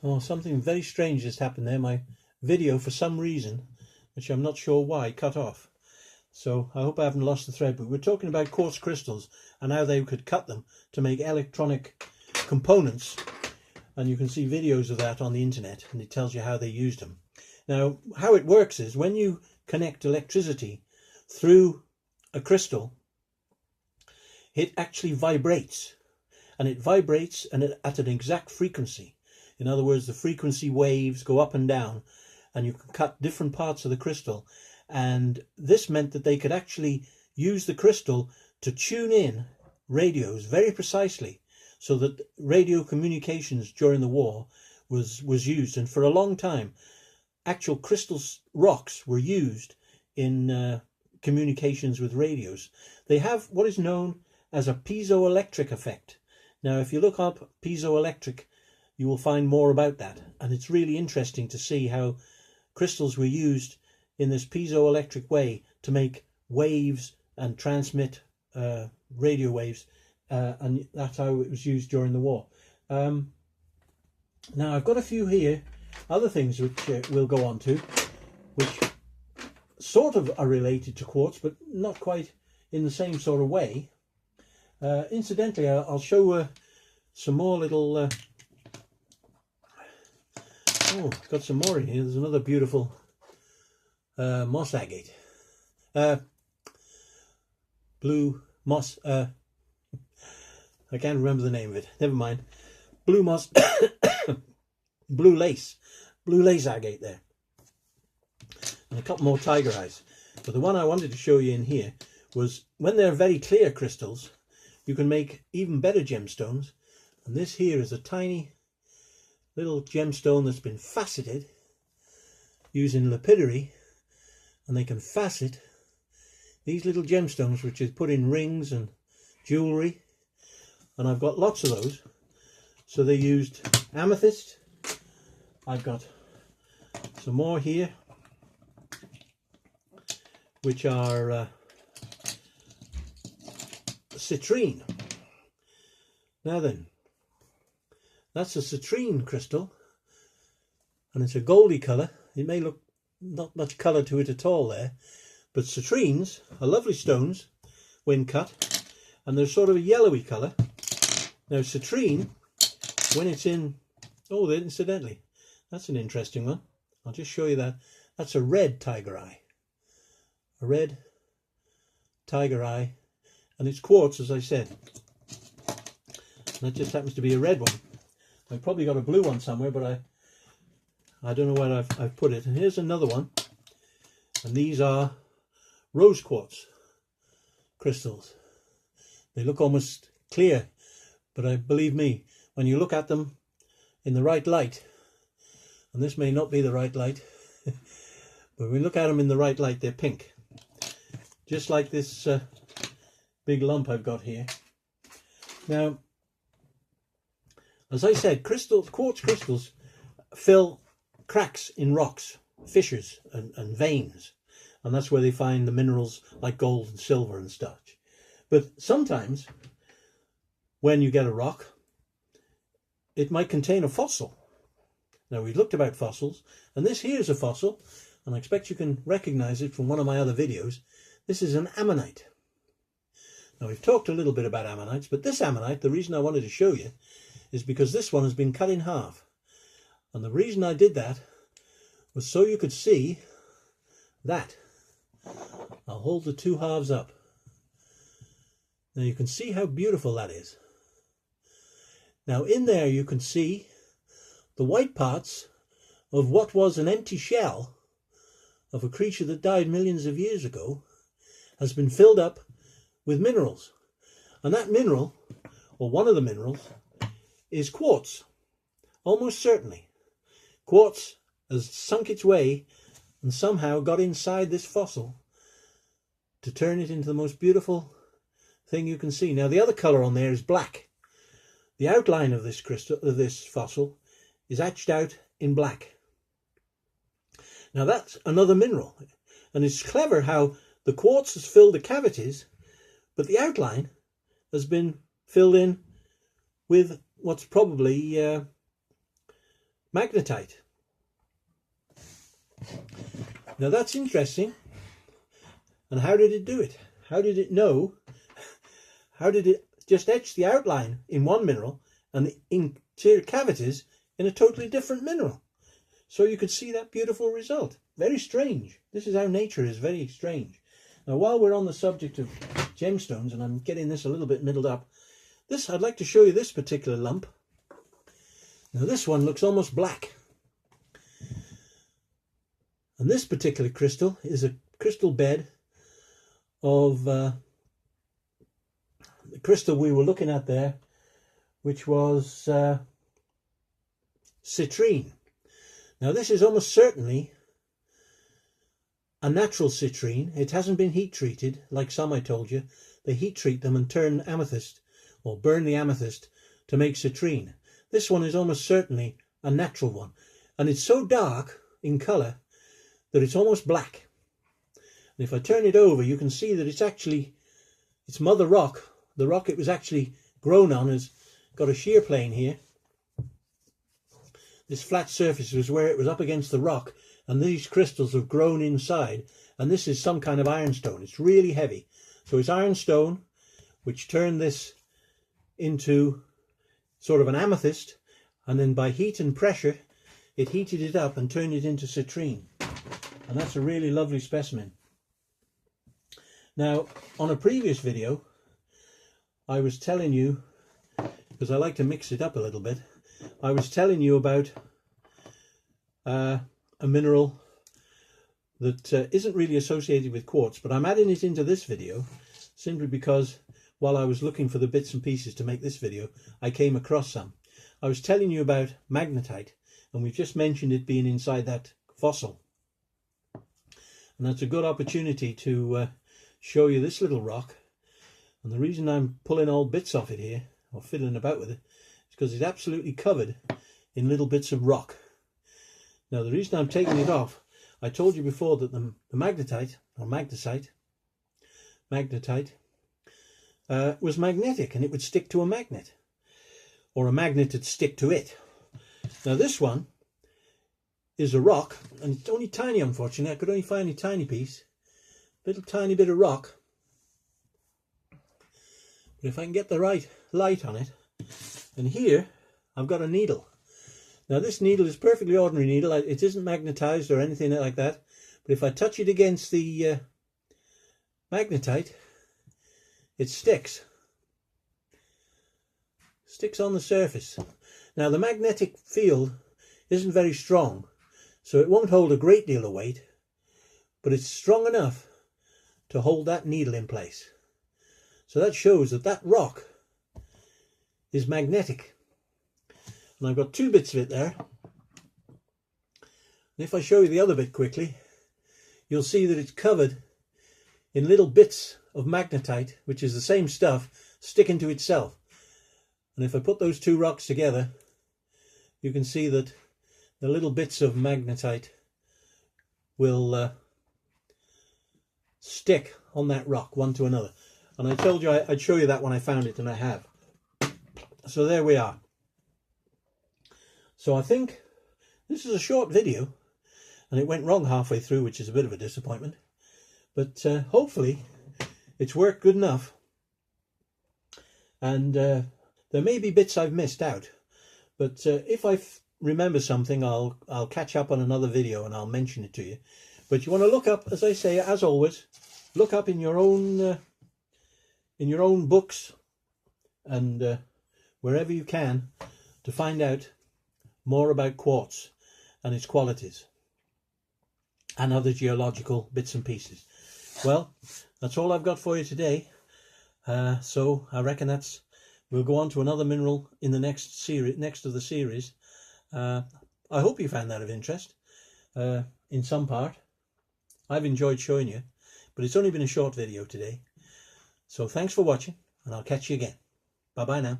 Oh, something very strange just happened there. My video, for some reason, which I'm not sure why, cut off. So I hope I haven't lost the thread, but we're talking about quartz crystals and how they could cut them to make electronic components. And you can see videos of that on the internet, and it tells you how they used them. Now, how it works is when you connect electricity through a crystal, it actually vibrates, and it vibrates at an exact frequency. In other words, the frequency waves go up and down, and you can cut different parts of the crystal. And this meant that they could actually use the crystal to tune in radios very precisely, so that radio communications during the war was used. And for a long time, actual crystal rocks were used in communications with radios. They have what is known as a piezoelectric effect. Now, if you look up piezoelectric, you will find more about that, and it's really interesting to see how crystals were used in this piezoelectric way to make waves and transmit radio waves, and that's how it was used during the war. Now I've got a few here, other things which we'll go on to, which sort of are related to quartz, but not quite in the same sort of way. Incidentally, I'll show some more little... Oh, got some more in here. There's another beautiful moss agate. Blue moss. I can't remember the name of it. Never mind. Blue moss. Blue lace. Blue lace agate there. And a couple more tiger eyes. But the one I wanted to show you in here was when they're very clear crystals, you can make even better gemstones. And this here is a tiny little gemstone that's been faceted using lapidary, and they can facet these little gemstones which is put in rings and jewelry, and I've got lots of those. So they used amethyst. I've got some more here which are citrine. Now then, that's a citrine crystal, and it's a goldy colour. It may look not much colour to it at all there, but citrines are lovely stones when cut, and they're sort of a yellowy colour. Now citrine, when it's in... Oh, incidentally, that's an interesting one. I'll just show you that. That's a red tiger eye. A red tiger eye, and it's quartz, as I said. That just happens to be a red one. I've probably got a blue one somewhere, but I don't know where I've put it. And here's another one, and these are rose quartz crystals. They look almost clear, but believe me, when you look at them in the right light, and this may not be the right light, but when we look at them in the right light, they're pink. Just like this big lump I've got here. Now, as I said, quartz crystals fill cracks in rocks, fissures and veins, and that's where they find the minerals like gold and silver and such. But sometimes when you get a rock, it might contain a fossil. Now, we've looked about fossils, and this here is a fossil, and I expect you can recognize it from one of my other videos. This is an ammonite. Now, we've talked a little bit about ammonites, but this ammonite, the reason I wanted to show you is because this one has been cut in half. And the reason I did that was so you could see that. I'll hold the two halves up. Now you can see how beautiful that is. Now in there you can see the white parts of what was an empty shell of a creature that died millions of years ago has been filled up with minerals. And that mineral, or one of the minerals, is quartz. Almost certainly. Quartz has sunk its way and somehow got inside this fossil to turn it into the most beautiful thing you can see. Now the other colour on there is black. The outline of this crystal, of this fossil, is etched out in black. Now that's another mineral, and it's clever how the quartz has filled the cavities, but the outline has been filled in with what's probably magnetite. Now that's interesting. And how did it do it? How did it know? How did it just etch the outline in one mineral and the interior cavities in a totally different mineral? So you could see that beautiful result. Very strange. This is how nature is, very strange. Now, while we're on the subject of gemstones, and I'm getting this a little bit middled up, I'd like to show you this particular lump. Now, this one looks almost black. And this particular crystal is a crystal bed of the crystal we were looking at there, which was citrine. Now, this is almost certainly a natural citrine. It hasn't been heat treated like some I told you. They heat treat them and turn amethyst or burn the amethyst to make citrine. This one is almost certainly a natural one, and it's so dark in colour that it's almost black. And if I turn it over, you can see that it's mother rock. The rock it was actually grown on has got a shear plane here. This flat surface was where it was up against the rock, and these crystals have grown inside, and this is some kind of ironstone. It's really heavy. So it's ironstone which turned this into sort of an amethyst, and then by heat and pressure it heated it up and turned it into citrine. And that's a really lovely specimen. Now, on a previous video I was telling you, because I like to mix it up a little bit, I was telling you about a mineral that isn't really associated with quartz, but I'm adding it into this video simply because while I was looking for the bits and pieces to make this video, I came across some. I was telling you about magnetite, and we've just mentioned it being inside that fossil. And that's a good opportunity to show you this little rock. And the reason I'm pulling all bits off it here, or fiddling about with it, is because it's absolutely covered in little bits of rock. Now, the reason I'm taking it off, I told you before that the magnetite, or magnesite, was magnetic, and it would stick to a magnet, or a magnet would stick to it. Now, this one is a rock, and it's only tiny, unfortunately. I could only find a tiny piece, little tiny bit of rock. But if I can get the right light on it, and here I've got a needle. Now, this needle is perfectly ordinary needle. It isn't magnetized or anything like that. But if I touch it against the magnetite, it sticks on the surface. Now, the magnetic field isn't very strong, so it won't hold a great deal of weight, but it's strong enough to hold that needle in place. So that shows that that rock is magnetic. And I've got two bits of it there. And if I show you the other bit quickly, you'll see that it's covered in little bits of magnetite, which is the same stuff, sticking to itself. And if I put those two rocks together, you can see that the little bits of magnetite will stick on that rock one to another. And I told you I'd show you that when I found it, and I have. So there we are. So I think this is a short video, and it went wrong halfway through, which is a bit of a disappointment. But hopefully it's worked good enough. And there may be bits I've missed out. But if I remember something, I'll catch up on another video and I'll mention it to you. But you want to look up, as I say, as always, look up in your own books and wherever you can to find out more about quartz and its qualities and other geological bits and pieces. Well, that's all I've got for you today. So I reckon we'll go on to another mineral in the next of the series. I hope you found that of interest in some part. I've enjoyed showing you, but it's only been a short video today. So thanks for watching, and I'll catch you again. Bye bye now.